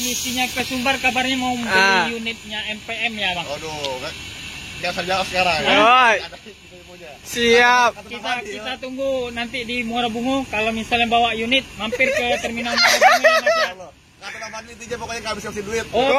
misinya ke Sumbar, kabarnya mau beli unitnya MPM ya bang. Aduh, nggak usah jauh sekarang. Siap. Kita tunggu nanti di Muara Bungo. Kalau misalnya bawa unit, mampir ke terminal Muara Bungo ya mas ya. Kata nama duit aja pokoknya nggak habis duit. Oh.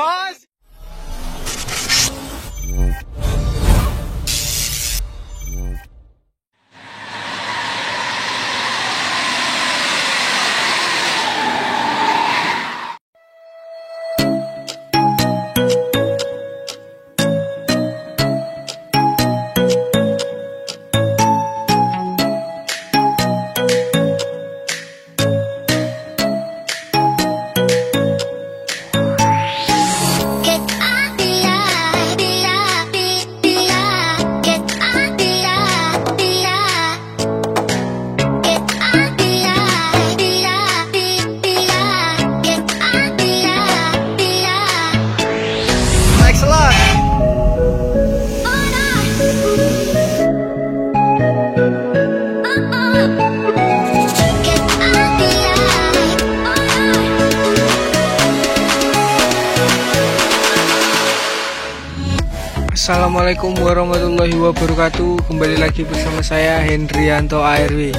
Assalamualaikum warahmatullahi wabarakatuh. Kembali lagi bersama saya Hendrianto ARW.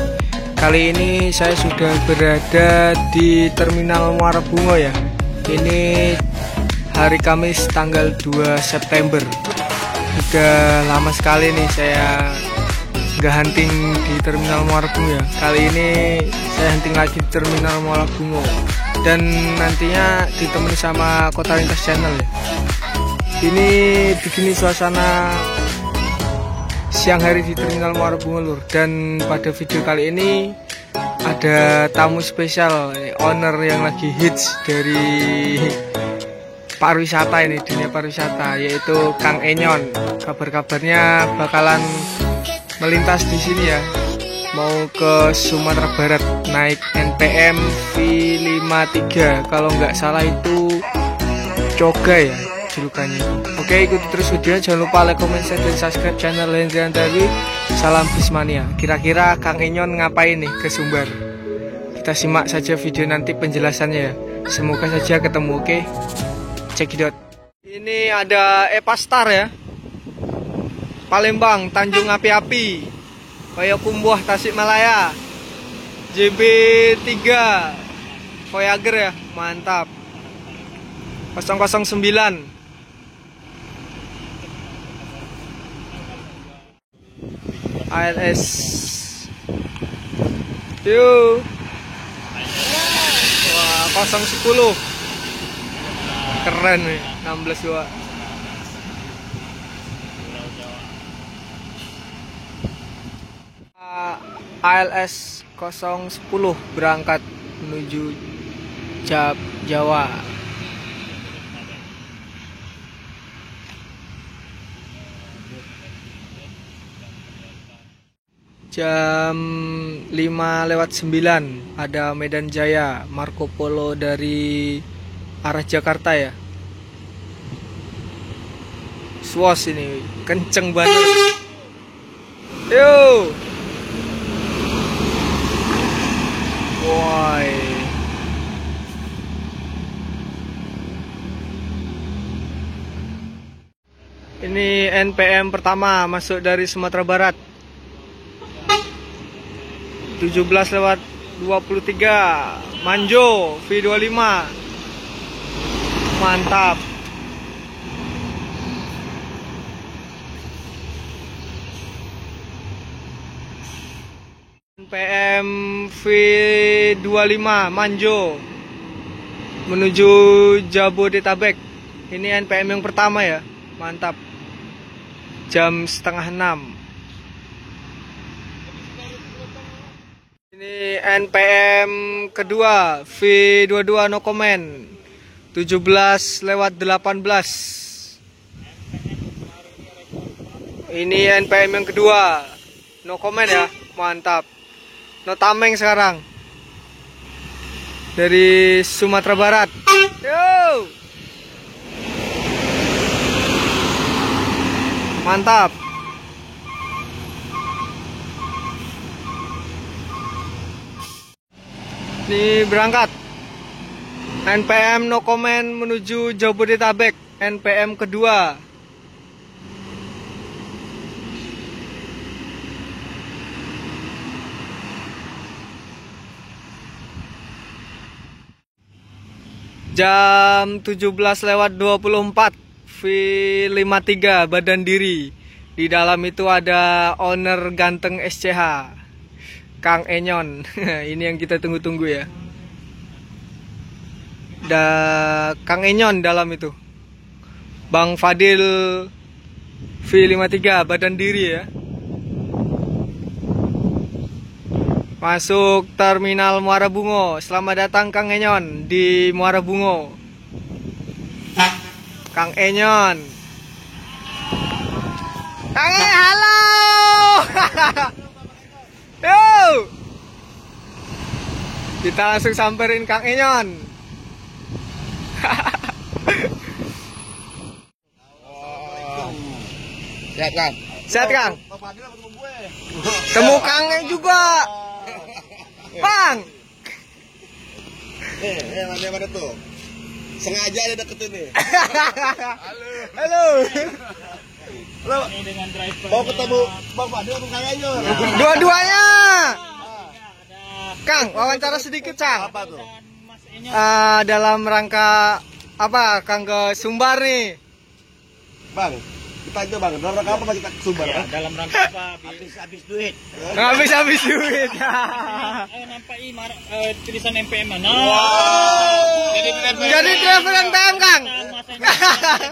Kali ini saya sudah berada di Terminal Muara Bungo ya. Ini hari Kamis tanggal 2 September. Sudah lama sekali nih saya nggak hunting di Terminal Muara Bungo ya. Kali ini saya hunting lagi di Terminal Muara Bungo. Dan nantinya ditemani sama Kota Lintas Channel ya. Ini begini suasana siang hari di Terminal Muara Bungo Lur. Dan pada video kali ini ada tamu spesial, owner yang lagi hits dari pariwisata ini, dunia pariwisata, yaitu Kang Enyon. Kabar-kabarnya bakalan melintas di sini ya, mau ke Sumatera Barat naik NPM V53, kalau nggak salah itu Coga ya julukannya. Oke, ikuti terus videonya, jangan lupa like, comment, share, dan subscribe channel Hendrianto ARW. Salam Bismania. Kira-kira Kang Enyon ngapain nih ke Sumbar? Kita simak saja video nanti penjelasannya ya. Semoga saja ketemu. Oke, cekidot. Ini ada Epastar ya, Palembang, Tanjung Api-Api, Payakumbuh, Tasikmalaya, JB3 Voyager ya, mantap. 009 ALS. Yuk. Wah, 010. Keren nih, 16 2. ALS 010 berangkat menuju Jawa. Jam 5:09 ada Medan Jaya, Marco Polo dari arah Jakarta ya. Swos ini kenceng banget. Yo. Woi. Ini NPM pertama masuk dari Sumatera Barat. 17:23 Manjo V25, mantap. NPM V25 Manjo menuju Jabodetabek. Ini NPM yang pertama ya, mantap. Jam 5:30. Ini NPM kedua V22 no comment 17:18. Ini NPM yang kedua no comment ya, mantap. No tameng sekarang dari Sumatera Barat. Yo, mantap. Ini berangkat NPM no comment menuju Jabodetabek, NPM kedua. Jam 17:24 V53 badan diri. Di dalam itu ada owner ganteng SCH, Kang Enyon. Ini yang kita tunggu-tunggu ya. Kang Enyon dalam itu. Bang Fadil V53 badan diri ya. Masuk terminal Muara Bungo. Selamat datang Kang Enyon di Muara Bungo. Kang Enyon. Kang halo. Yo. Kita langsung samperin Kang Enyon. Sehat kan? Sehat Kang. Bang Fadil apa temen gue? Temu Kang juga. Bang. Mana tuh? Sengaja dia deketin nih. Halo. Halo. Ini dengan driver. Mau ketemu Bang Fadil atau Kang Enyon? Dua-duanya. Ada Kang, wawancara sedikit, Cang. Apa tuh? Mas Enyon. Dalam rangka apa? Kang ke Sumbar nih. Bang, kita aja bang, dalam rangka apa Bang, kita ke Sumbar? Ya, dalam rangka apa? Habis duit. Habis duit. Nampak tulisan MPM mana? Jadi driver NPM, Kang. Mas Enyon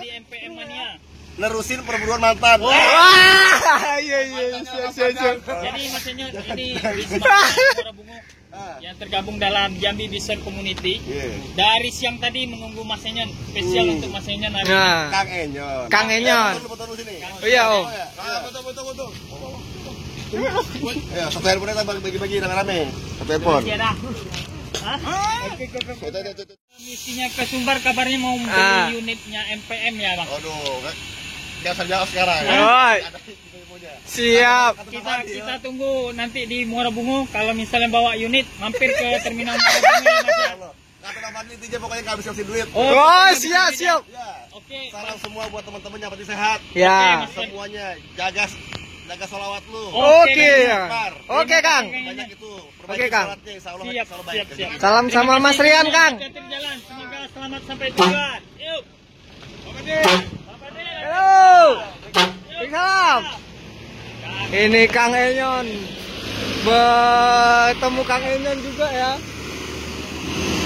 jadi MPM mania. Nerusin perburuan mantan. Wah, iya. Siap. Jadi Mas Enyon ini Muara Bungo yang tergabung dalam Jambi Business Community. Iya. Dari siang tadi menunggu Mas Enyon, spesial untuk Mas Enyon hari ini. Nah, Kang Enyon. Kang Enyon. Foto lu sini. Oh iya, Om. Foto. Ya, satu handphone kita bagi-bagi rame-rame. Satu handphone. Iya dah. Misinya ke Sumbar kabarnya mau membeli unitnya MPM ya bang. Aduh, jangan jauh sekarang. Oi. Siap. Kita tunggu nanti di Muara Bungo. Kalau misalnya bawa unit, mampir ke terminal Muara Bungo ya mas ya. Kata Bang Fadil intinya pokoknya nggak habis duit. Oh, siap. Ya. Oke. Salam semua buat teman-teman yang penting sehat. Ya. Semuanya jaga sholawat lu. Oke. Oke, Kang. Banyak itu. Oke, Kang. Sholatnya, insya Allah Siap. selalu baik. Salam sama Mas Rian, Kang. Hati-hati di jalan. Semoga selamat sampai tujuan. Yuk. Halo. Salam. Ini Kang Enyon. Bertemu Kang Enyon juga ya.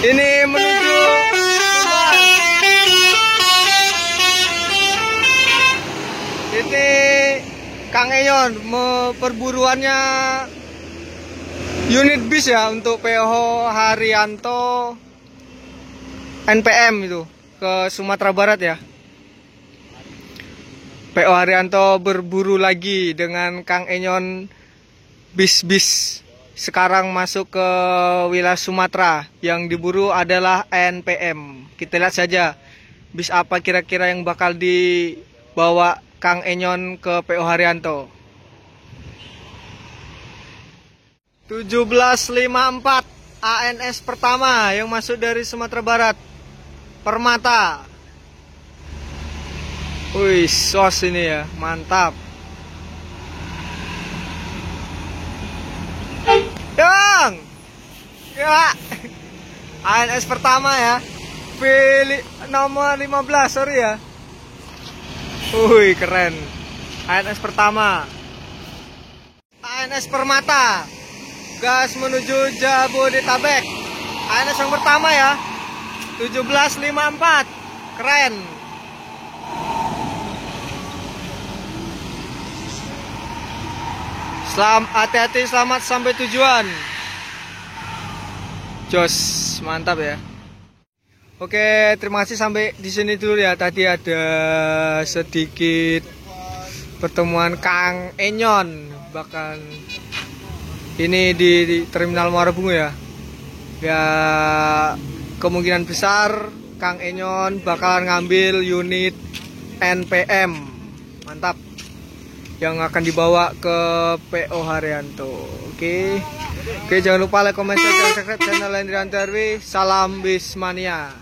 Ini menuju Sumbar. Ini Kang Enyon perburuannya unit bis ya untuk PO Haryanto NPM itu ke Sumatera Barat ya. PO Haryanto berburu lagi dengan Kang Enyon bis-bis sekarang masuk ke wilayah Sumatera. Yang diburu adalah NPM. Kita lihat saja bis apa kira-kira yang bakal dibawa Kang Enyon ke PO Haryanto. 17:54 ANS pertama yang masuk dari Sumatera Barat. Permata. Wih, sos ini ya, mantap. Yang, ya, ANS pertama ya, nomor 15, sorry ya. Wih, keren. ANS pertama, ANS Permata, gas menuju Jabodetabek. ANS yang pertama ya, 17:54, keren. Hati-hati, selamat sampai tujuan. Jos, mantap ya. Oke, terima kasih sampai di sini dulu ya. Tadi ada sedikit pertemuan Kang Enyon, bahkan ini di terminal Muara Bungo ya. Ya, kemungkinan besar Kang Enyon bakalan ngambil unit NPM. Mantap. yang akan dibawa ke PO Haryanto. Oke, jangan lupa like, comment, subscribe channel Hendrianto RW. Salam Bismania.